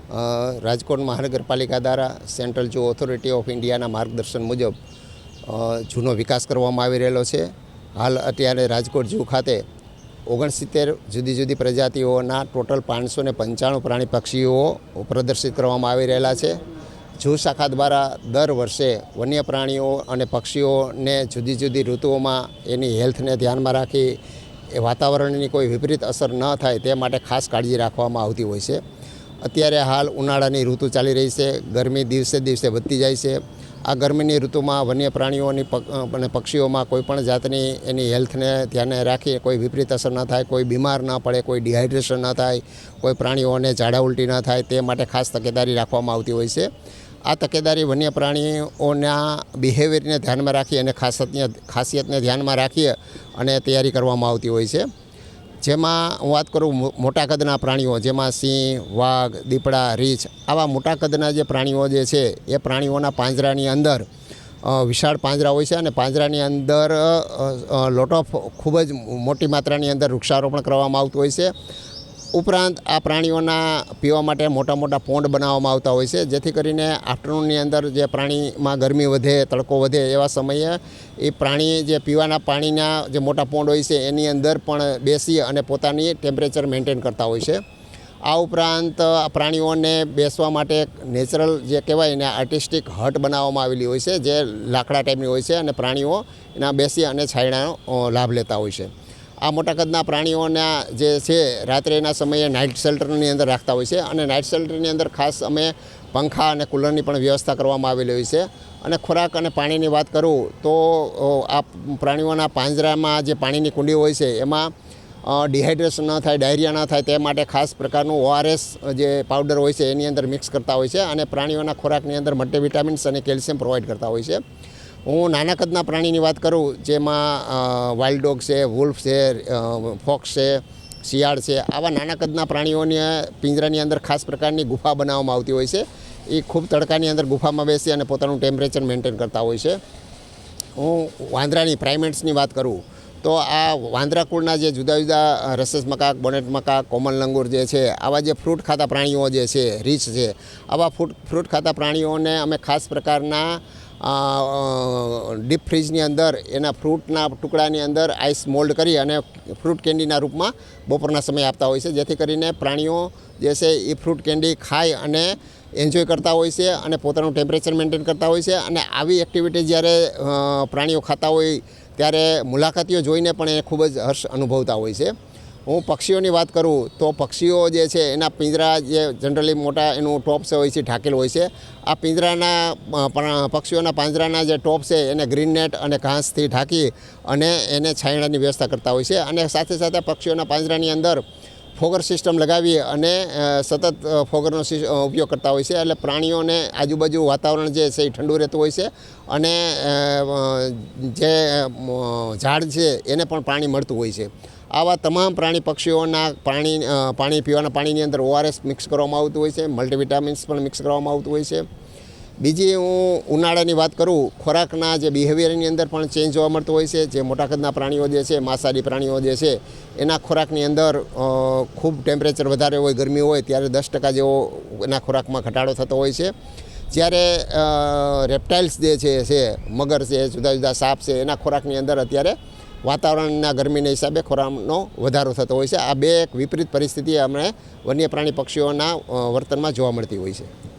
રાજકોટ મહાનગરપાલિકા દ્વારા central zoo authority of ઇન્ડિયાના માર્ગદર્શન મુજબ ઝૂનો વિકાસ કરવામાં આવી રહેલો છે। હાલ અત્યારે રાજકોટ ઝૂ ખાતે 69 જુદી જુદી પ્રજાતિઓના ટોટલ 595 પ્રાણી પક્ષીઓ પ્રદર્શિત કરવામાં આવી રહેલા છે। ઝૂ શાખા દ્વારા દર વર્ષે વન્ય પ્રાણીઓ અને પક્ષીઓને જુદી જુદી ઋતુઓમાં એની હેલ્થને ધ્યાનમાં રાખી વાતાવરણની કોઈ વિપરીત અસર ન થાય તે માટે ખાસ કાળજી રાખવામાં આવતી હોય છે। અત્યારે હાલ ઉનાળાની ઋતુ ચાલી રહી છે, ગરમી દિવસે દિવસે વધતી જાય છે। આ ગરમીની ઋતુમાં વન્ય પ્રાણીઓની અને પક્ષીઓમાં કોઈપણ જાતની એની હેલ્થને ધ્યાને રાખી કોઈ વિપરીત અસર ન થાય, કોઈ બીમાર ન પડે, કોઈ ડિહાઇડ્રેશન ન થાય, કોઈ પ્રાણીઓને ઝાડા ઉલટી ન થાય તે માટે ખાસ તકેદારી રાખવામાં આવતી હોય છે। આ તકેદારી વન્ય પ્રાણીઓના બિહેવિયરને ધ્યાનમાં રાખી અને ખાસિયતને ધ્યાનમાં રાખી અને તૈયારી કરવામાં આવતી હોય છે। જેમાં હું વાત કરું મોટા કદના પ્રાણીઓ જેમાં સિંહ, વાઘ, દીપડા, રીંછ આવા મોટા કદના જે પ્રાણીઓ જે છે એ પ્રાણીઓના પાંજરાની અંદર વિશાળ પાંજરા હોય છે અને પાંજરાની અંદર લોટ ઓફ ખૂબ જ મોટી માત્રાની અંદર વૃક્ષારોપણ કરવામાં આવતું હોય છે। ઉપરાંત આ પ્રાણીઓના પીવા માટે મોટા મોટા પોન્ડ બનાવવામાં આવતા હોય છે, જેથી કરીને આફ્ટરનૂનની અંદર જે પ્રાણીમાં ગરમી વધે, તડકો વધે એવા સમયે એ પ્રાણી જે પીવાના પાણીના જે મોટા પોન્ડ હોય છે એની અંદર પણ બેસી અને પોતાની ટેમ્પરેચર મેન્ટેન કરતા હોય છે। આ ઉપરાંત પ્રાણીઓને બેસવા માટે નેચરલ જે કહેવાય ને આર્ટિસ્ટિક હટ બનાવવામાં આવેલી હોય છે, જે લાકડા ટાઈપની હોય છે અને પ્રાણીઓ એના બેસી અને છાંયડાનો લાભ લેતા હોય છે। આ મોટા કદના પ્રાણીઓના જે છે રાત્રેના સમયે નાઇટ શેલ્ટરની અંદર રાખતા હોય છે અને નાઇટ શેલ્ટરની અંદર ખાસ અમે પંખા અને કુલરની પણ વ્યવસ્થા કરવામાં આવેલી હોય છે। અને ખોરાક અને પાણીની વાત કરું તો આ પ્રાણીઓના પાંજરામાં જે પાણીની કુંડી હોય છે એમાં ડિહાઇડ્રેશન ન થાય, ડાયરિયા ન થાય તે માટે ખાસ પ્રકારનું ORS જે પાવડર હોય છે એની અંદર મિક્સ કરતા હોય છે અને પ્રાણીઓના ખોરાકની અંદર મલ્ટીવિટામિન્સ અને કેલ્શિયમ પ્રોવાઈડ કરતા હોય છે। હું નાના કદના પ્રાણીની વાત કરું જેમાં વાઇલ્ડ ડોગ છે, વુલ્ફ છે, ફોક્સ છે, શિયાળ છે, આવા નાના કદના પ્રાણીઓને પિંજરાની અંદર ખાસ પ્રકારની ગુફા બનાવવામાં આવતી હોય છે। એ ખૂબ તડકાની અંદર ગુફામાં બેસી અને પોતાનું ટેમ્પરેચર મેન્ટેન કરતા હોય છે। હું વાંદરાની પ્રાઇમેટ્સની વાત કરું તો આ વાંદરા કુળના જે જુદા જુદા રસસ macaque, bonnet macaque, common langur જે છે આવા જે ફ્રૂટ ખાતા પ્રાણીઓ જે છે, રીંછ છે, આવા ફ્રૂટ ખાતા પ્રાણીઓને અમે ખાસ પ્રકારના ડીપ ફ્રીજની અંદર એના ફ્રૂટના ટુકડાની અંદર આઈસ મોલ્ડ કરી અને ફ્રૂટ કેન્ડીના રૂપમાં બપોરના સમયે આપતા હોય છે, જેથી કરીને પ્રાણીઓ જે છે એ ફ્રૂટ કેન્ડી ખાય અને એન્જોય કરતા હોય છે અને પોતાનું ટેમ્પરેચર મેન્ટેન કરતા હોય છે। અને આવી એક્ટિવિટી જ્યારે પ્રાણીઓ ખાતા હોય ત્યારે મુલાકાતીઓ જોઈને પણ એ ખૂબ જ હર્ષ અનુભવતા હોય છે। હું પક્ષીઓની વાત કરું તો પક્ષીઓ જે છે એના પિંજરા જે જનરલી મોટા એનું ટોપ્સ હોય છે ઢાંકેલું હોય છે। આ પિંજરાના પક્ષીઓના પાંજરાના જે ટોપ છે એને ગ્રીન નેટ અને ઘાસથી ઢાંકી અને એને છાંયડાની વ્યવસ્થા કરતા હોય છે અને સાથે સાથે પક્ષીઓના પાંજરાની અંદર ફોગર સિસ્ટમ લગાવી અને સતત ફોગરનો ઉપયોગ કરતા હોય છે, એટલે પ્રાણીઓને આજુબાજુ વાતાવરણ જે છે એ ઠંડુ રહેતું હોય છે અને જે ઝાડ છે એને પણ પાણી મળતું હોય છે। આવા તમામ પ્રાણી પક્ષીઓના પાણી પીવાના પાણીની અંદર ORS મિક્સ કરવામાં આવતું હોય છે, મલ્ટીવિટામિન્સ પણ મિક્સ કરવામાં આવતું હોય છે। બીજી હું ઉનાળાની વાત કરું, ખોરાકના જે બિહેવિયરની અંદર પણ ચેન્જ જોવા મળતો હોય છે। જે મોટા કદના પ્રાણીઓ જે છે, માંસાહારી પ્રાણીઓ જે છે એના ખોરાકની અંદર ખૂબ ટેમ્પરેચર વધારે હોય, ગરમી હોય ત્યારે 10% જેવો એના ખોરાકમાં ઘટાડો થતો હોય છે। જ્યારે રેપ્ટાઇલ્સ જે છે, મગર છે, જુદા જુદા સાપ છે, એના ખોરાકની અંદર અત્યારે વાતાવરણના ગરમીના હિસાબે ખોરાકનો વધારો થતો હોય છે। આ બે એક વિપરીત પરિસ્થિતિ અમને વન્ય પ્રાણી પક્ષીઓના વર્તનમાં જોવા મળતી હોય છે।